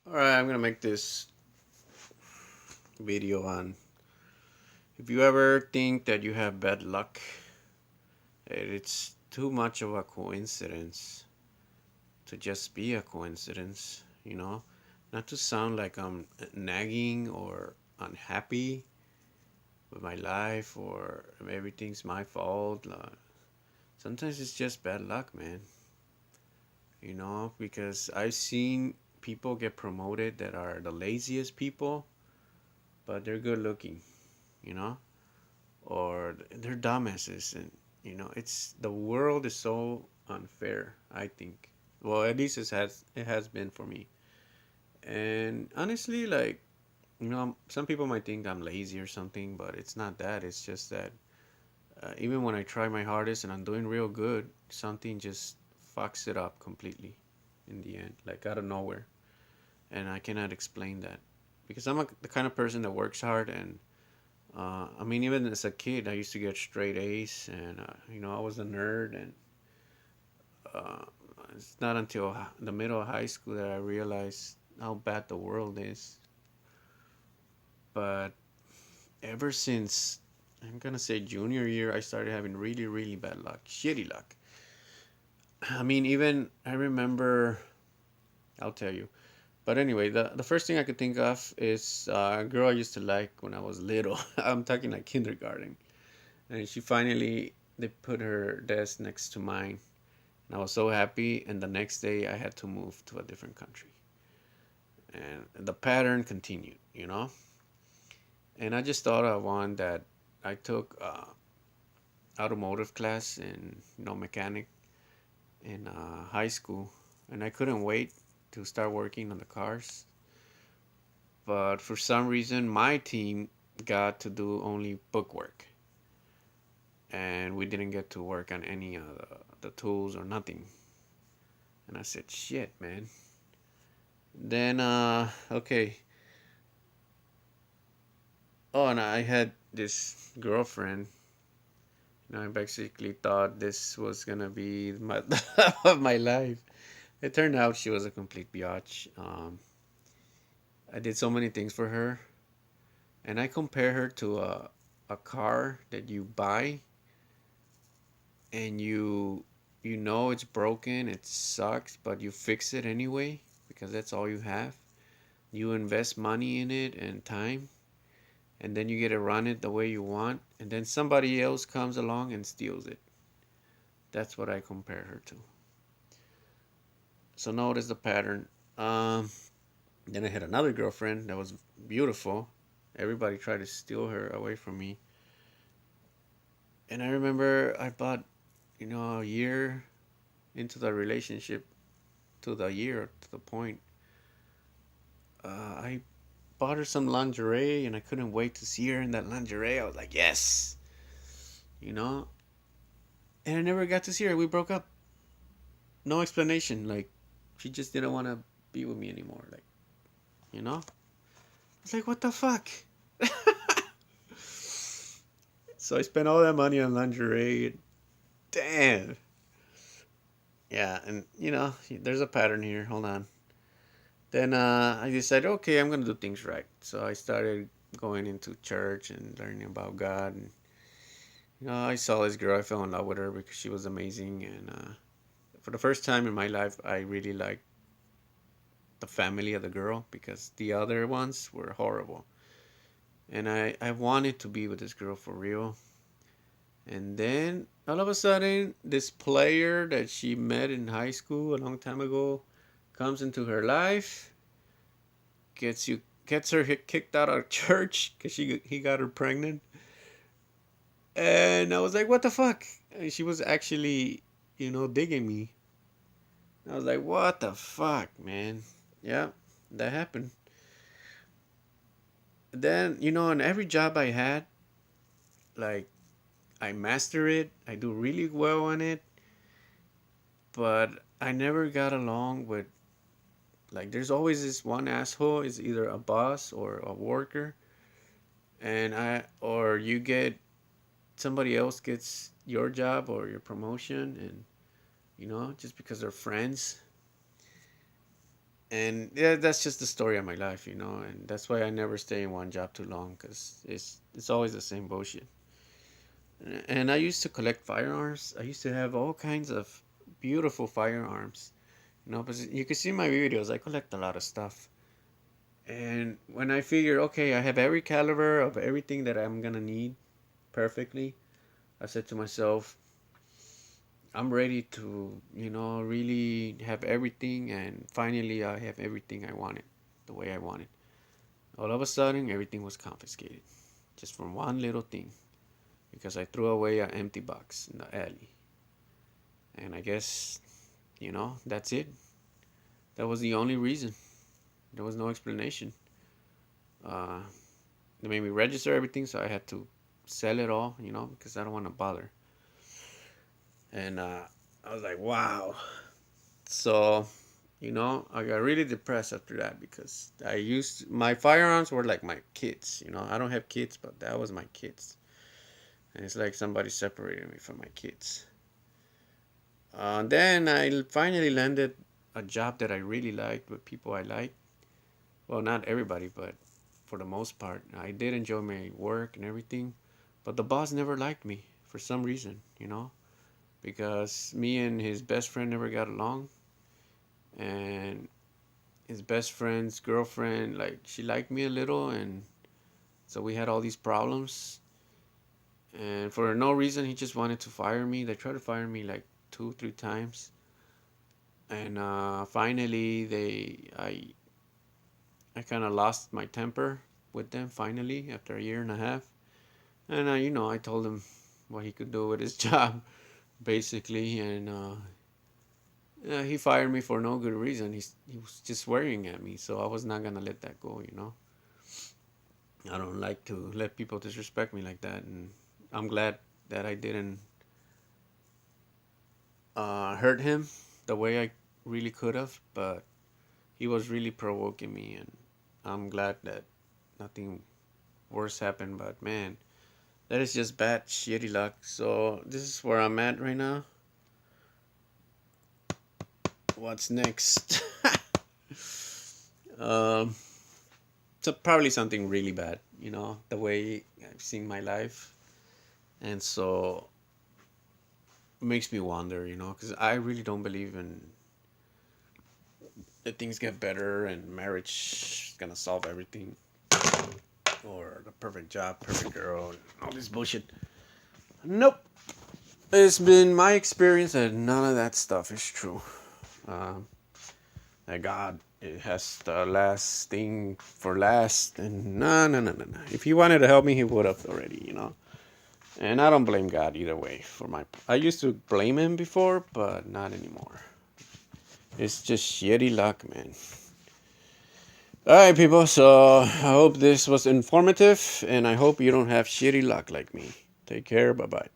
Alright, I'm gonna make this video on if you ever think that you have bad luck, it's too much of a coincidence to just be a coincidence, you know? Not to sound like I'm nagging or unhappy with my life or everything's my fault. Sometimes it's just bad luck, man. Because I've seen people get promoted that are the laziest people, but they're good looking, you know? Or they're dumbasses, and it's the world is so unfair, I think. Well, at least it has been for me. And honestly, like, some people might think I'm lazy or something, but it's not that. It's just that even when I try my hardest and I'm doing real good, something just fucks it up completely in the end, like out of nowhere. And I cannot explain that because the kind of person that works hard. And I mean, even as a kid, I used to get straight A's, and I was a nerd. And uh, it's not until the middle of high school that I realized how bad the world is. But ever since, I'm gonna say, junior year, I started having really, really bad luck, shitty luck. I mean, even I remember. I'll tell you. But anyway, the first thing I could think of is a girl I used to like when I was little. I'm talking like kindergarten. And she finally, they put her desk next to mine. And I was so happy. And the next day, I had to move to a different country. And the pattern continued. And I just thought of one that I took automotive class in, mechanic in high school. And I couldn't wait to start working on the cars. But for some reason, my team got to do only bookwork. And we didn't get to work on any of the tools or nothing. And I said, shit, man. Then, okay. Oh, and I had this girlfriend. I basically thought this was gonna be my of my life. It turned out she was a complete biatch. I did so many things for her, and I compare her to a car that you buy, and you know it's broken, it sucks, but you fix it anyway because that's all you have. You invest money in it and time, and then you get to run it the way you want, and then somebody else comes along and steals it. That's what I compare her to. So notice the pattern. Then I had another girlfriend that was beautiful. Everybody tried to steal her away from me. And I remember I bought, a year into the relationship, to the year, to the point, I bought her some lingerie, and I couldn't wait to see her in that lingerie. I was like, yes, you know. And I never got to see her. We broke up. No explanation. Like, she just didn't want to be with me anymore. Like, you know. I was like, what the fuck? So I spent all that money on lingerie. Damn. Yeah, and there's a pattern here. Hold on. Then I decided, okay, I'm gonna do things right. So I started going into church and learning about God. And I saw this girl. I fell in love with her because she was amazing. And for the first time in my life, I really liked the family of the girl because the other ones were horrible. And I wanted to be with this girl for real. And then all of a sudden, this player that she met in high school a long time ago comes into her life, gets her kicked out of church because he got her pregnant. And I was like, what the fuck? And she was actually, digging me. I was like, what the fuck, man? Yeah, that happened. Then, in every job I had, like, I master it, I do really well on it, but I never got along with, like, there's always this one asshole, is either a boss or a worker, or you get, somebody else gets your job or your promotion, and, just because they're friends. And yeah, that's just the story of my life, and that's why I never stay in one job too long because it's always the same bullshit. And I used to collect firearms. I used to have all kinds of beautiful firearms, but you can see my videos. I collect a lot of stuff. And when I figure, okay, I have every caliber of everything that I'm gonna need perfectly, I said to myself, I'm ready to, really have everything. And finally, I have everything I wanted, the way I wanted. All of a sudden, everything was confiscated, just from one little thing, because I threw away an empty box in the alley. And I guess, that's it. That was the only reason. There was no explanation. Uh, they made me register everything, so I had to sell it all, because I don't want to bother. And I was like, wow. So, I got really depressed after that because my firearms were like my kids. I don't have kids, but that was my kids. And it's like somebody separated me from my kids. Then I finally landed a job that I really liked with people I liked. Well, not everybody, but for the most part. I did enjoy my work and everything, but the boss never liked me for some reason, because me and his best friend never got along, and his best friend's girlfriend, like, she liked me a little, and so we had all these problems, and for no reason he just wanted to fire me. They tried to fire me like 2 3 times, and finally I kind of lost my temper with them finally after a year and a half. And I told him what he could do with his job, basically. And yeah, he fired me for no good reason. He was just swearing at me, so I was not gonna let that go. I don't like to let people disrespect me like that, and I'm glad that I didn't hurt him the way I really could have. But he was really provoking me, and I'm glad that nothing worse happened. But man, that is just bad, shitty luck. So this is where I'm at right now. What's next? um, so probably something really bad, the way I've seen my life, and so it makes me wonder, because I really don't believe in that things get better and marriage is gonna solve everything, or the perfect job, perfect girl, and all this bullshit. Nope. It's been my experience that none of that stuff is true. Um, that God, it has the last thing for last, and no, no, no, no, no. If he wanted to help me, he would have already. And I don't blame God either way for my. I used to blame him before, but not anymore. It's just shitty luck, man. All right, people. So I hope this was informative, and I hope you don't have shitty luck like me. Take care. Bye bye.